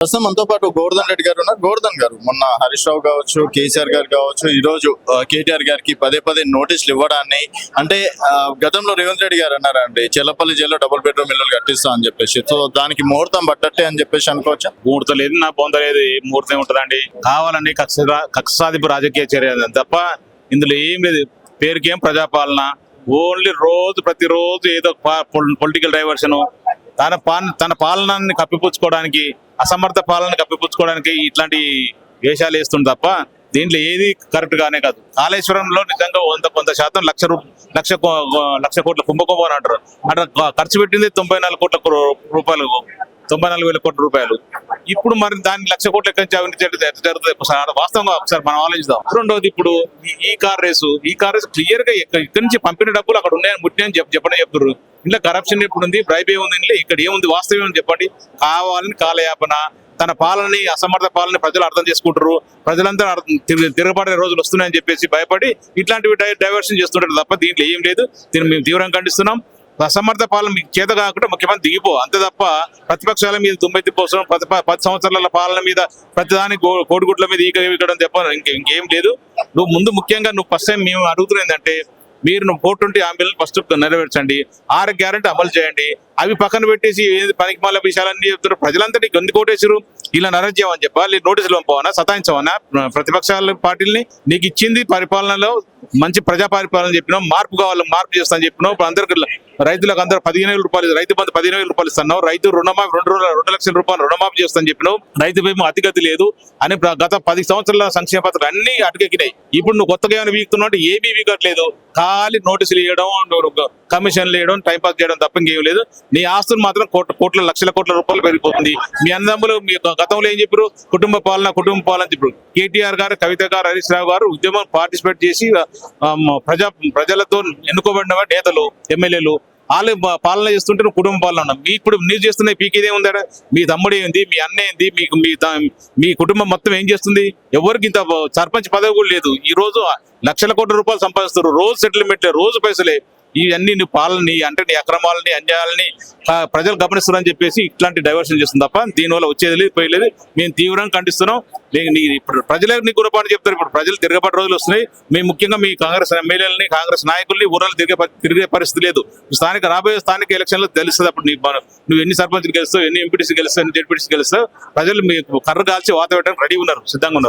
ప్రస్తుతం మనతో పాటు గోవర్ధన్ రెడ్డి గారు ఉన్నారు. గోవర్ధన్ గారు, మొన్న హరీష్ రావు కావచ్చు, కేసీఆర్ గారు కావచ్చు, ఈ రోజు కేటీఆర్ గారికి పదే నోటీసులు ఇవ్వడాన్ని, అంటే గతంలో రేవంత్ రెడ్డి గారు అన్నారండి చెల్లపల్లి జైల్లో డబుల్ బెడ్రూమ్ ఇల్లు కట్టిస్తా అని చెప్పేసి, సో దానికి ముహూర్తం పట్టట్టే అని చెప్పేసి అనుకోవచ్చా? ముహూర్తం లేదు, నా బొంద లేదు, ఏ ముహూర్తం ఉంటుందండి. కావాలని కక్ష సాధింపు రాజకీయ చర్య తప్ప ఇందులో ఏం లేదు. పేరుకేం ప్రజాపాలన, ఓన్లీ ప్రతిరోజు ఏదో పొలిటికల్ డైవర్షన్, తన పాలనని కప్పిపుచ్చుకోవడానికి, అసమర్థ పాలన కప్పిపుచ్చుకోవడానికి ఇట్లాంటి వేషాలు వేస్తుంది తప్ప దీంట్లో ఏది కరెక్ట్ గానే కాదు. కాళేశ్వరంలో నిజంగా 100% లక్ష కోట్ల కుంభకోణం అంటారు. అక్కడ ఖర్చు పెట్టింది 94 కోట్ల రూపాయలు, 94,000 కోట్ల రూపాయలు. ఇప్పుడు మరి దాన్ని 1,00,000 కోట్ల ఎక్కడి నుంచి అవినీతి జరుగుతుంది వాస్తవంగా ఒకసారి మనం ఆలోచిద్దాం. రెండోది, ఇప్పుడు ఈ కార్ రేసు క్లియర్ గా ఇక్కడి నుంచి పంపిన డబ్బులు అక్కడ ఉన్నాయని ముట్టినని చెప్తున్నారు. ఇంట్లో కరప్షన్ ఎప్పుడు ఉంది, బ్రైబ్ ఏముంది, ఇక్కడ ఏముంది, వాస్తవం ఏమని చెప్పండి. కావాలని కాలయాపన, తన పాలనని, అసమర్థ పాలన ప్రజలు అర్థం చేసుకుంటారు. ప్రజలంతా తిరగబడే రోజులు వస్తున్నాయని చెప్పేసి భయపడి ఇట్లాంటివి డైవర్షన్ చేస్తుంటారు తప్ప దీంట్లో ఏం లేదు. దీన్ని మేము తీవ్రంగా ఖండిస్తున్నాం. అసమర్థ పాలన మీకు చేత కాకుండా ముఖ్యమంత్రి దిగిపో, అంతే తప్ప ప్రతిపక్షాల మీద దుమ్మెత్తి పోసడం, 10 సంవత్సరాల పాలన మీద ప్రతిదాని కోడిగుడ్ల మీద ఈకడం తప్ప ఇంకేం లేదు. నువ్వు ముఖ్యంగా ఫస్ట్ టైం మేము అడుగుతున్నది ఏంటంటే, మీరు 420 హామీలను ఫస్ట్ నెరవేర్చండి, 6 గ్యారెంటీ అమలు చేయండి. అవి పక్కన పెట్టేసి పనికి మాల విషయాలన్నీ చెప్తారు. ప్రజలంతా గంది కోటేసారు, ఇలా నరేజ్ చేయమని చెప్పాలి, నోటీసులు పంపవనా, సతాయించవనా ప్రతిపక్షాల పార్టీలని? నీకు ఇచ్చింది పరిపాలనలో మంచి ప్రజా పరిపాలన చెప్పినావు, మార్పు కావాలి, మార్పు చేస్తాను చెప్పినావు. ఇప్పుడు అందరికి రైతులకు అందరూ 15,000 రూపాయలు, రైతు బంధు 15,000 రూపాయలు ఇస్తున్నావు. రైతు రుణమాఫీ 2 లక్షల రూపాయలు రుణమాఫీ చేస్తాను చెప్పినావు. రైతు బీమా అతిగతి లేదు అని గత 10 సంవత్సరాల సంక్షేమ పథకాలు అన్ని అటుకెక్కినాయి. ఇప్పుడు నువ్వు కొత్తగా ఏమైనా వీక్తున్నావు అంటే ఏమీ వీకట్లేదు. ఖాళీ నోటీసులు ఇవ్వడం, కమిషన్లు ఇవ్వడం, టైంపాస్ చేయడం తప్ప ఇంకేం లేదు. నీ ఆస్తులు మాత్రం లక్షల కోట్ల రూపాయలు పెరిగిపోతుంది. మీ అన్నదమ్ములు మీ గతంలో ఏం చెప్పారు? కుటుంబ పాలన చెప్పారు. కేటీఆర్ గారు, కవిత గారు, హరీష్ రావు గారు ఉద్యమం పార్టిసిపేట్ చేసి ప్రజలతో ఎన్నుకోబడిన నేతలు, ఎమ్మెల్యేలు, వాళ్ళు పాలన చేస్తుంటే నువ్వు కుటుంబ పాలన ఉన్నావు. ఇప్పుడు నీరు చేస్తున్న పీకేదే ఉందా? మీ తమ్ముడు ఏంది, మీ అన్న ఏంది, మీ కుటుంబం మొత్తం ఏం చేస్తుంది? ఎవరికి ఇంత సర్పంచ్ పదవి కూడా లేదు. ఈ రోజు లక్షల కోట్ల రూపాయలు సంపాదిస్తారు, రోజు సెటిల్మెంట్లే, రోజు పైసలే. ఇవన్నీ నీ పాలనని, అంటే నీ అక్రమాలని, అన్యాయాలని ప్రజలు గమనిస్తున్నారని చెప్పేసి ఇట్లాంటి డైవర్షన్ చేస్తుంది తప్ప దీనివల్ల వచ్చేది లేదు, పోయలేదు. మేము తీవ్రంగా ఖండిస్తున్నాం. ఇప్పుడు ప్రజలే నీ గురపాటు చెప్తారు. ఇప్పుడు ప్రజలు తిరగబడి రోజులు వస్తున్నాయి. మేము ముఖ్యంగా మీ కాంగ్రెస్ ఎమ్మెల్యేలని, కాంగ్రెస్ నాయకుల్ని ఊరాలు తిరిగే పరిస్థితి లేదు. రాబోయే స్థానిక ఎలక్షన్లో తెలుస్తుంది. అప్పుడు నువ్వు ఎన్ని సర్పంచ్లు గెలుస్తావు, ఎన్ని ఎంపీటీసీ గెలుస్తావు, ఎన్ని జెడ్పీటీసీ గెలుస్తావు. ప్రజలు మీకు కర్ర కాల్చి వాత పెట్టడానికి రెడీ ఉన్నారు, సిద్ధంగా ఉన్నారు.